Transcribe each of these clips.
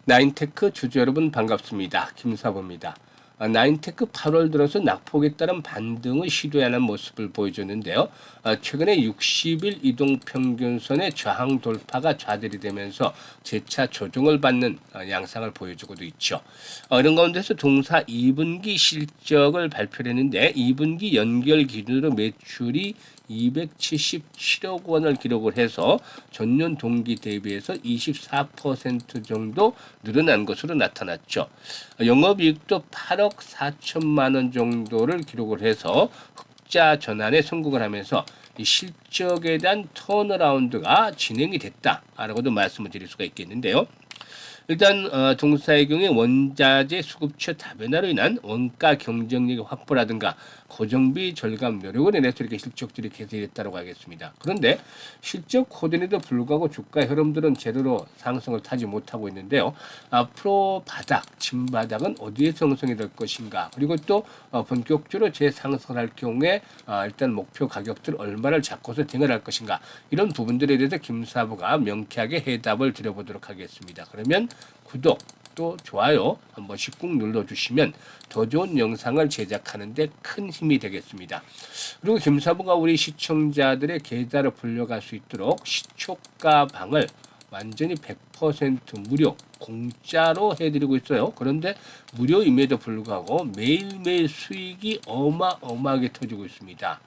나인테크 주주 여러분 반갑습니다. 김사부입니다. 나인테크 8월 들어서 낙폭에 따른 반등을 시도하는 모습을 보여줬는데요. 최근에 60일 이동평균선의 저항 돌파가 좌절이 되면서 재차 조정을 받는 양상을 보여주고도 있죠. 이런 가운데서 동사 2분기 실적을 발표를 했는데 2분기 연결 기준으로 매출이 277억 원을 기록을 해서 전년 동기 대비해서 24% 정도 늘어난 것으로 나타났죠. 영업이익도 8억 4천만 원 정도를 기록을 해서 흑자 전환에 성공을 하면서 이 실적에 대한 턴어라운드가 진행이 됐다라고도 말씀을 드릴 수가 있겠는데요. 일단 동사의 경우에 원자재 수급처 다변화로 인한 원가 경쟁력 확보라든가 고정비 절감 노력을 인해서 이렇게 실적들이 개선됐다고 하겠습니다. 그런데 실적 호전에도 불구하고 주가 흐름들은 제대로 상승을 타지 못하고 있는데요. 앞으로 진바닥은 어디에서 형성이 될 것인가, 그리고 또 본격적으로 재상승을 할 경우에 일단 목표 가격들 얼마를 잡고서 대응할 것인가, 이런 부분들에 대해서 김사부가 명쾌하게 해답을 드려보도록 하겠습니다. 그러면 구독 또 좋아요 한 번씩 꾹 눌러주시면 더 좋은 영상을 제작하는 데 큰 힘이 되겠습니다. 그리고 김사부가 우리 시청자들의 계좌로 불려갈 수 있도록 시초가 방을 완전히 100% 무료 공짜로 해드리고 있어요. 그런데 무료임에도 불구하고 매일매일 수익이 어마어마하게 터지고 있습니다.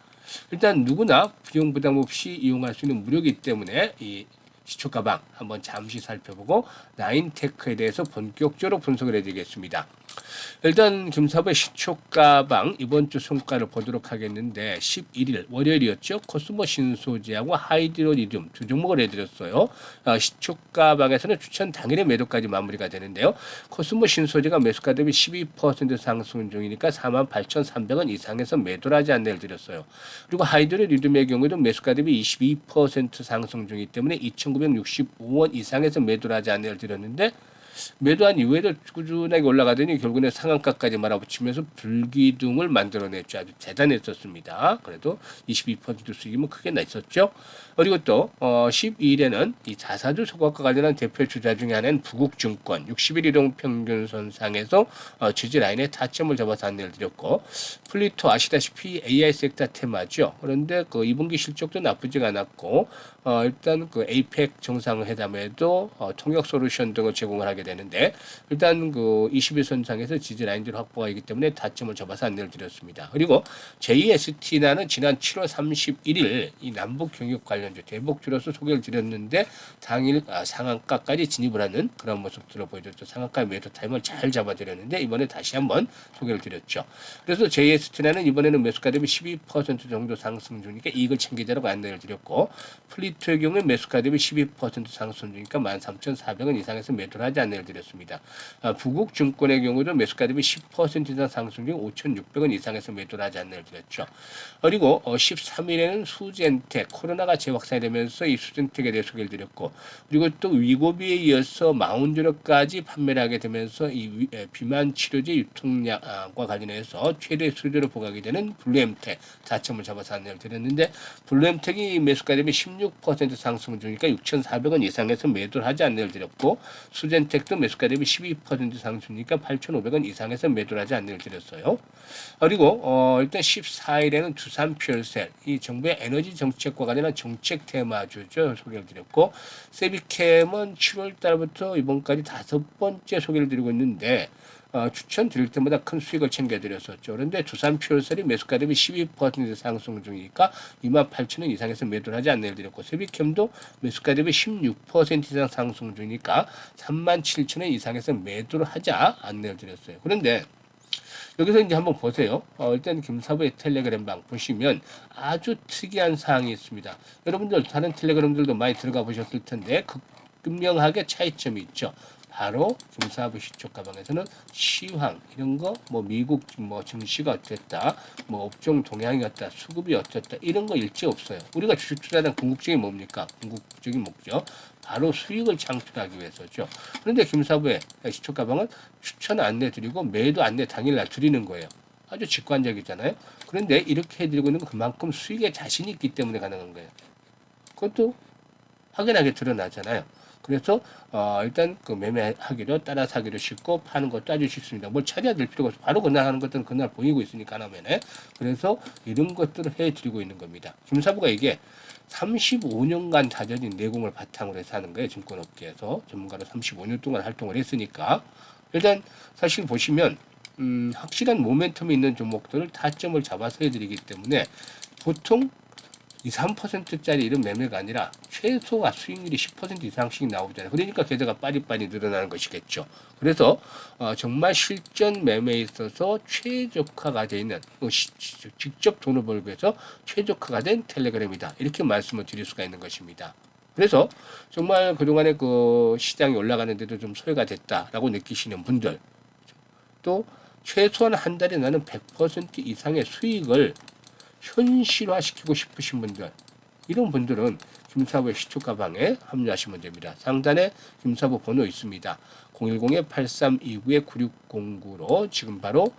일단 누구나 비용 부담 없이 이용할 수 있는 무료이기 때문에 이 시초가방 한번 잠시 살펴보고 나인테크에 대해서 본격적으로 분석을 해드리겠습니다. 일단 김사부의 시초가방 이번 주 성과를 보도록 하겠는데 11일 월요일이었죠. 코스모 신소재하고 하이드로리듐 두 종목을 해드렸어요. 시초가방에서는 추천 당일의 매도까지 마무리가 되는데요. 코스모 신소재가 매수가 대비 12% 상승 중이니까 48,300원 이상에서 매도를 하지 않는 드렸어요. 그리고 하이드로리듐의 경우에도 매수가 대비 22% 상승 중이기 때문에 2,965원 이상에서 매도를 하지 않는 드렸는데 매도한 이후에도 꾸준하게 올라가더니 결국에는 상한가까지 말아붙이면서 불기둥을 만들어냈죠. 아주 대단했었습니다. 그래도 22% 수익이면 크게 났었죠. 그리고 또 12일에는 이 자사주 소각과 관련한 대표 주자 중에 하나인 부국증권 60일 이동 평균선상에서 지지 라인에 타점을 잡아서 안내를 드렸고, 플리토 아시다시피 AI 섹터 테마죠. 그런데 그 2분기 실적도 나쁘지가 않았고 일단 그 에이펙 정상회담에도 통역 솔루션 등을 제공을 하게 되는데, 일단 그 21선상에서 지지 라인들 확보가 있기 때문에 타점을 잡아서 안내를 드렸습니다. 그리고 JST나는 지난 7월 31일 이 남북 경협 관련주 대북주로서 소개를 드렸는데 당일 상한가까지 진입을 하는 그런 모습들을 보여줬죠. 상한가 매도 타임을 잘 잡아드렸는데 이번에 다시 한번 소개를 드렸죠. 그래서 JST나는 이번에는 매수가 대비 12% 정도 상승 중이니까 이익을 챙기자라고 안내를 드렸고, 플리트의 경우에 매수가 대비 12% 상승 중이니까 13,400원 이상에서 매도를 하지 않는 드렸습니다. 부국증권의 경우도 매수가 대비 10% 이상 상승 중 5,600원 이상에서 매도를 하지 않는 드렸죠. 그리고 13일에는 수젠텍 코로나가 재확산이 되면서 이 수젠텍에 대해 소개를 드렸고, 그리고 또 위고비에 이어서 마운드로까지 판매를 하게 되면서 이 비만 치료제 유통량과 관련해서 최대 수주를 보강하게 되는 블루엠텍 다점을 잡아서 안내를 드렸는데, 블루엠텍이 매수가 대비 16% 상승 중이니까 6,400원 이상에서 매도를 하지 않는 드렸고, 수젠텍도 매수가 대비 12% 상승이니까 8,500원 이상에서 매도를 하지 않는 드렸어요. 그리고 일단 14일에는 두산퓨얼셀 이 정부의 에너지 정책과 관련한 정책 테마주죠, 소개를 드렸고, 세비캠은 7월 달부터 이번까지 5번째 소개를 드리고 있는데 추천 드릴 때마다 큰 수익을 챙겨드렸었죠. 그런데 두산퓨얼셀이 매수가 대비 12% 상승 중이니까 28,000원 이상에서 매도를 하지 않는 드렸고, 세비캠도 매수가 대비 16% 이상 상승 중이니까 37,000원 이상에서 매도를 하자 안내를 드렸어요. 그런데 여기서 이제 한번 보세요. 일단 김사부의 텔레그램 방 보시면 아주 특이한 사항이 있습니다. 여러분들 다른 텔레그램들도 많이 들어가 보셨을 텐데 극명하게 차이점이 있죠. 바로 김사부 시초 가방에서는 시황 이런 거 뭐 미국 뭐 증시가 어땠다, 뭐 업종 동향이 어땠다, 수급이 어땠다 이런 거 일체 없어요. 우리가 주식 투자하는 궁극적이 뭡니까? 궁극적인 목적 바로 수익을 창출하기 위해서죠. 그런데 김사부의 시초 가방은 추천 안내 드리고 매도 안내 당일날 드리는 거예요. 아주 직관적이잖아요. 그런데 이렇게 해드리고 있는 건 그만큼 수익에 자신이 있기 때문에 가능한 거예요. 그것도 확연하게 드러나잖아요. 그래서 일단 그 매매하기도 따라 사기도 쉽고 파는 것도 아주 쉽습니다. 뭘 찾아야 될 필요가 없어. 바로 그날 하는 것들은 그날 보이고 있으니까 화면에. 그래서 이런 것들을 해드리고 있는 겁니다. 김사부가 이게 35년간 다져진 내공을 바탕으로 해서 하는 거예요. 증권업계에서 전문가로 35년 동안 활동을 했으니까. 일단 사실 보시면 확실한 모멘텀이 있는 종목들을 타점을 잡아서 해드리기 때문에 보통 2, 3%짜리 이런 매매가 아니라 최소가 수익률이 10% 이상씩 나오잖아요. 그러니까 계좌가 빠리빠리 늘어나는 것이겠죠. 그래서 정말 실전 매매에 있어서 최적화가 되어 있는 직접 돈을 벌기 위해서 최적화가 된 텔레그램이다. 이렇게 말씀을 드릴 수가 있는 것입니다. 그래서 정말 그동안에 그 시장이 올라가는데도 좀 소외가 됐다라고 느끼시는 분들, 또 최소한 한 달에 나는 100% 이상의 수익을 현실화시키고 싶으신 분들, 이런 분들은 김사부의 시초가방에 합류하시면 됩니다. 상단에 김사부 번호 있습니다. 010-8329-9609로 지금 바로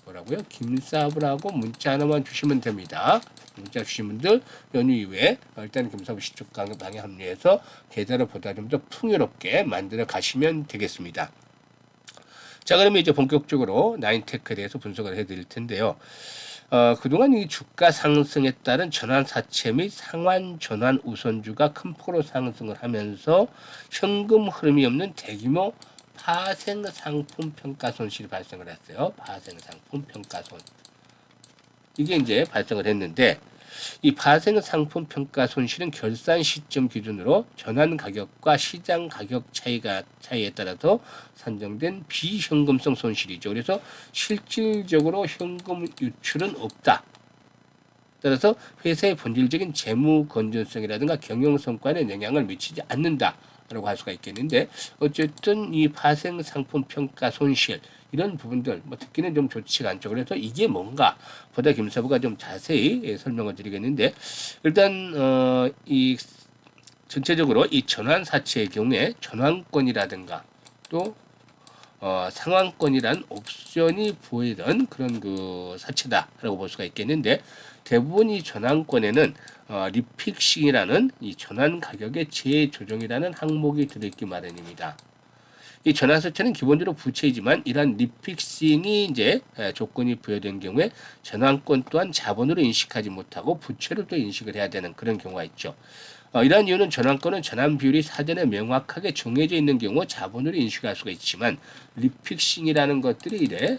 뭐라고요? 김사부라고 문자 하나만 주시면 됩니다. 문자 주신 분들 연휴 이후에 일단 김사부 시초가방에 합류해서 계좌를 보다 좀 더 풍요롭게 만들어 가시면 되겠습니다. 자, 그러면 이제 본격적으로 나인테크에 대해서 분석을 해드릴 텐데요. 그동안 이 주가 상승에 따른 전환 사채 및 상환 전환 우선주가 큰 폭으로 상승을 하면서 현금 흐름이 없는 대규모 파생 상품 평가 손실이 발생을 했어요. 파생 상품 평가 손. 이게 이제 발생을 했는데, 이 파생 상품 평가 손실은 결산 시점 기준으로 전환 가격과 시장 가격 차이에 따라서 산정된 비현금성 손실이죠. 그래서 실질적으로 현금 유출은 없다. 따라서 회사의 본질적인 재무 건전성이라든가 경영 성과에 영향을 미치지 않는다라고 할 수가 있겠는데, 어쨌든 이 파생 상품 평가 손실 이런 부분들 듣기는 좀 좋지가 않죠. 그래서 이게 뭔가 보다 김사부가 좀 자세히 설명을 드리겠는데, 일단 이 전체적으로 이 전환 사채의 경우에 전환권이라든가 또 상환권이란 옵션이 보이던 그런 그 사채다라고 볼 수가 있겠는데, 대부분 이 전환권에는 리픽싱이라는 이 전환 가격의 재조정이라는 항목이 들어있기 마련입니다. 이 전환사채는 기본적으로 부채이지만 이러한 리픽싱이 이제 조건이 부여된 경우에 전환권 또한 자본으로 인식하지 못하고 부채로 또 인식을 해야 되는 그런 경우가 있죠. 이러한 이유는 전환권은 전환 비율이 사전에 명확하게 정해져 있는 경우 자본으로 인식할 수가 있지만 리픽싱이라는 것들이 이래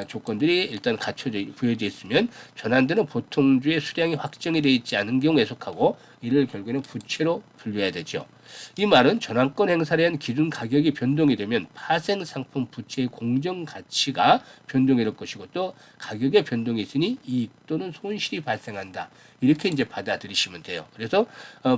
조건들이 일단 갖춰져 부여져 있으면 전환되는 보통주의 수량이 확정이 되어 있지 않은 경우에 속하고 이를 결국에는 부채로 분류해야 되죠. 이 말은 전환권 행사에 의한 기준 가격이 변동이 되면 파생 상품 부채의 공정 가치가 변동이 될 것이고 또 가격의 변동이 있으니 이익 또는 손실이 발생한다. 이렇게 이제 받아들이시면 돼요. 그래서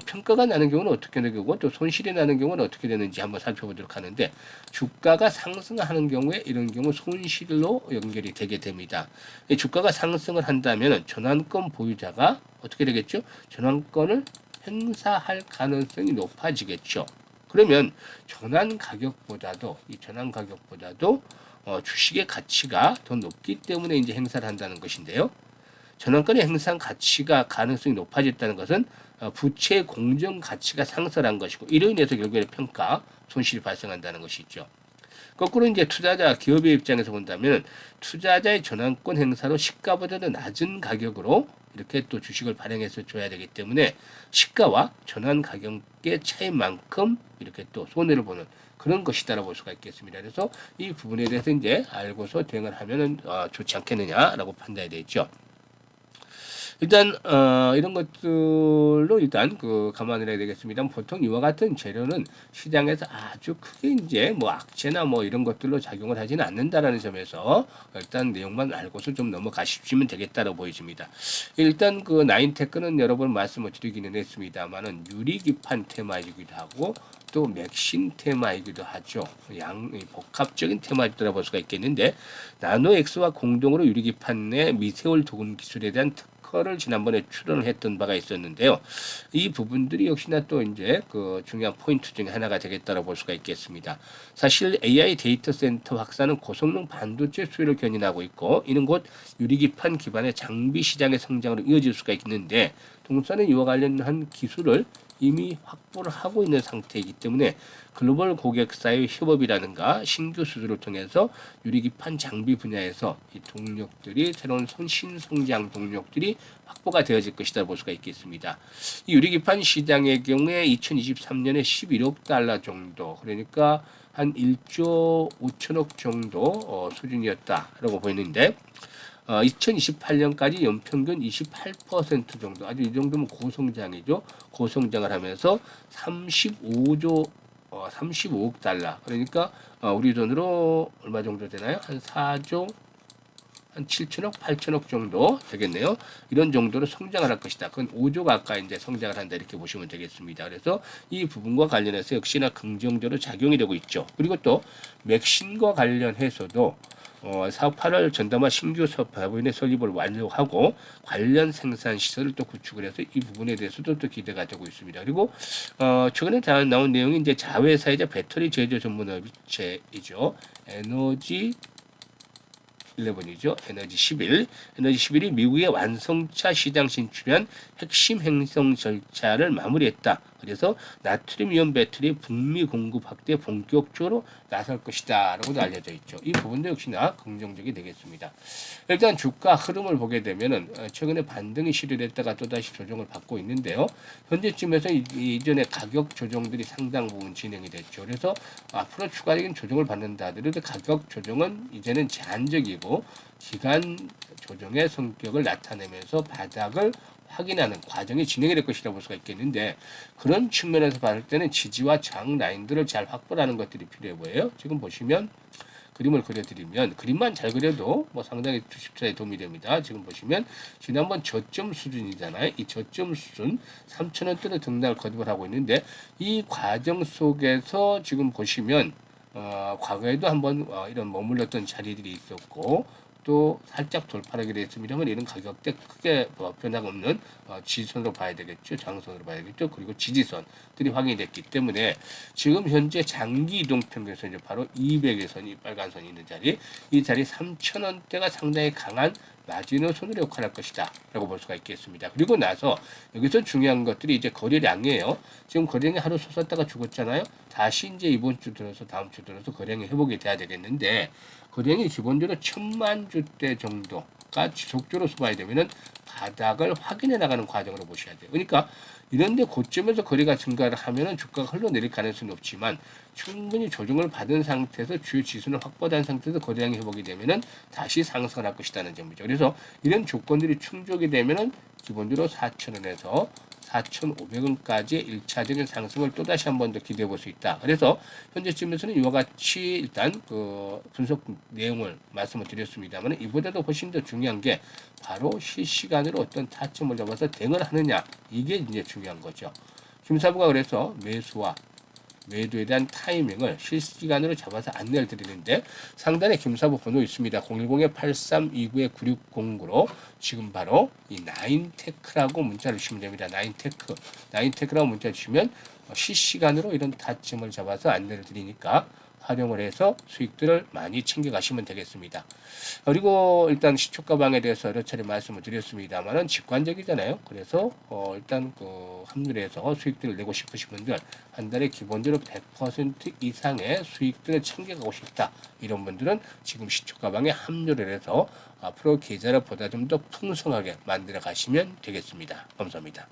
평가가 나는 경우는 어떻게 되고 또 손실이 나는 경우는 어떻게 되는지 한번 살펴보도록 하는데, 주가가 상승하는 경우에 이런 경우 손실로 연결이 되게 됩니다. 주가가 상승을 한다면 전환권 보유자가 어떻게 되겠죠? 전환권을 행사할 가능성이 높아지겠죠. 그러면 전환 가격보다도 주식의 가치가 더 높기 때문에 이제 행사를 한다는 것인데요. 전환권의 행상 가치가 가능성이 높아졌다는 것은 부채의 공정 가치가 상승한 것이고 이로 인해서 결국에 평가 손실이 발생한다는 것이 있죠. 거꾸로 이제 투자자 기업의 입장에서 본다면 투자자의 전환권 행사로 시가보다도 낮은 가격으로 이렇게 또 주식을 발행해서 줘야 되기 때문에 시가와 전환 가격의 차이만큼 이렇게 또 손해를 보는 그런 것이다라고 볼 수가 있겠습니다. 그래서 이 부분에 대해서 이제 알고서 대응을 하면은 좋지 않겠느냐라고 판단이 되죠. 일단 이런 것들로 일단 감안을 해야 되겠습니다. 보통 이와 같은 재료는 시장에서 아주 크게 이제 악재나 이런 것들로 작용을 하지는 않는다라는 점에서 일단 내용만 알고서 좀 넘어가시면 되겠다고 보여집니다. 일단 나인테크는 여러 번 말씀을 드리기는 했습니다만은 유리기판 테마이기도 하고 또 맥신 테마이기도 하죠. 복합적인 테마이라고 볼 수가 있겠는데, 나노엑스와 공동으로 유리기판의 미세월 도금 기술에 대한 를 지난번에 출연을 했던 바가 있었는데요. 이 부분들이 역시나 또 이제 중요한 포인트 중에 하나가 되겠다고 볼 수가 있겠습니다. 사실 AI 데이터 센터 확산은 고성능 반도체 수요를 견인하고 있고 이는 곧 유리기판 기반의 장비 시장의 성장으로 이어질 수가 있는데, 동사는 이와 관련한 기술을 이미 확보를 하고 있는 상태이기 때문에 글로벌 고객사의 협업이라든가 신규 수주를 통해서 유리기판 장비 분야에서 이 동력들이 새로운 신성장 동력들이 확보가 되어질 것이다 볼 수가 있겠습니다. 이 유리기판 시장의 경우에 2023년에 11억 달러 정도, 그러니까 한 1조 5천억 정도 수준이었다라고 보이는데 2028년까지 연평균 28% 정도, 아주 이 정도면 고성장이죠. 고성장을 하면서 35억 달러, 그러니까 우리 돈으로 얼마 정도 되나요? 한 4조 한 7천억, 8천억 정도 되겠네요. 이런 정도로 성장을 할 것이다. 그건 5조 가까이 이제 성장을 한다 이렇게 보시면 되겠습니다. 그래서 이 부분과 관련해서 역시나 긍정적으로 작용이 되고 있죠. 그리고 또 맥신과 관련해서도 사업 8월 전담화 신규 사업 법인의 설립을 완료하고 관련 생산 시설을 또 구축을 해서 이 부분에 대해서도 또 기대가 되고 있습니다. 그리고 최근에 나온 내용이 이제 자회사이자 배터리 제조 전문 업체이죠. 에너지 11이죠. 에너지 11. 에너지 11이 미국의 완성차 시장 진출한 핵심 행성 절차를 마무리했다. 그래서 나트륨 이온 배터리 북미 공급 확대에 본격적으로 나설 것이다 라고도 알려져 있죠. 이 부분도 역시나 긍정적이 되겠습니다. 일단 주가 흐름을 보게 되면은 최근에 반등이 시도됐다가 또다시 조정을 받고 있는데요. 현재쯤에서 이전에 가격 조정들이 상당 부분 진행이 됐죠. 그래서 앞으로 추가적인 조정을 받는다 하더라도 가격 조정은 이제는 제한적이고 기간 조정의 성격을 나타내면서 바닥을 확인하는 과정이 진행이 될 것이라고 볼 수가 있겠는데, 그런 측면에서 봤을 때는 지지와 저항 라인들을 잘 확보하는 것들이 필요해 보여요. 지금 보시면 그림을 그려드리면, 그림만 잘 그려도 뭐 상당히 투입자에 도움이 됩니다. 지금 보시면 지난번 저점 수준이잖아요. 이 저점 수준 3,000원대로 등락을 거듭을 하고 있는데, 이 과정 속에서 지금 보시면 과거에도 한번 이런 머물렀던 자리들이 있었고, 또 살짝 돌파하게 되었습니다만 이런 가격대 크게 변화가 없는 지지선으로 봐야 되겠죠. 장선으로 봐야 되겠죠. 그리고 지지선들이 확인이 됐기 때문에 지금 현재 장기 이동 평균선이 바로 200의 선이 빨간 선이 있는 자리, 이 자리 3,000원대가 상당히 강한 마지노선으로 역할할 것이다 라고 볼 수가 있겠습니다. 그리고 나서 여기서 중요한 것들이 이제 거래량이에요. 지금 거래량이 하루 솟았다가 죽었잖아요. 다시 이제 이번 주 들어서 다음 주 들어서 거래량이 회복이 돼야 되겠는데, 거래량이 기본적으로 1,000만 주대 정도가 지속적으로 쏟아야 되면은 바닥을 확인해 나가는 과정으로 보셔야 돼요. 그러니까 이런데 고점에서 거래가 증가를 하면은 주가가 흘러내릴 가능성이 없지만, 충분히 조정을 받은 상태에서 주요 지수는 확보된 상태에서 거래량이 회복이 되면은 다시 상승을 할 것이라는 점이죠. 그래서 이런 조건들이 충족이 되면은 기본적으로 4,000원에서 4,500원까지 1차적인 상승을 또다시 한 번 더 기대해 볼 수 있다. 그래서 현재쯤에서는 이와 같이 일단 그 분석 내용을 말씀을 드렸습니다만, 이보다도 훨씬 더 중요한 게 바로 실시간으로 어떤 타점을 잡아서 대응을 하느냐, 이게 이제 중요한 거죠. 김사부가 그래서 매수와 매도에 대한 타이밍을 실시간으로 잡아서 안내를 드리는데, 상단에 김사부 번호 있습니다. 010-8329-9609로 지금 바로 이 나인테크라고 문자를 주시면 됩니다. 나인테크라고 문자 주시면 실시간으로 이런 타점을 잡아서 안내를 드리니까 활용을 해서 수익들을 많이 챙겨가시면 되겠습니다. 그리고 일단 시초가방에 대해서 여러 차례 말씀을 드렸습니다만은 직관적이잖아요. 그래서 일단 그 합류해서 수익들을 내고 싶으신 분들, 한 달에 기본적으로 100% 이상의 수익들을 챙겨가고 싶다, 이런 분들은 지금 시초가방에 합류를 해서 앞으로 계좌를 보다 좀 더 풍성하게 만들어 가시면 되겠습니다. 감사합니다.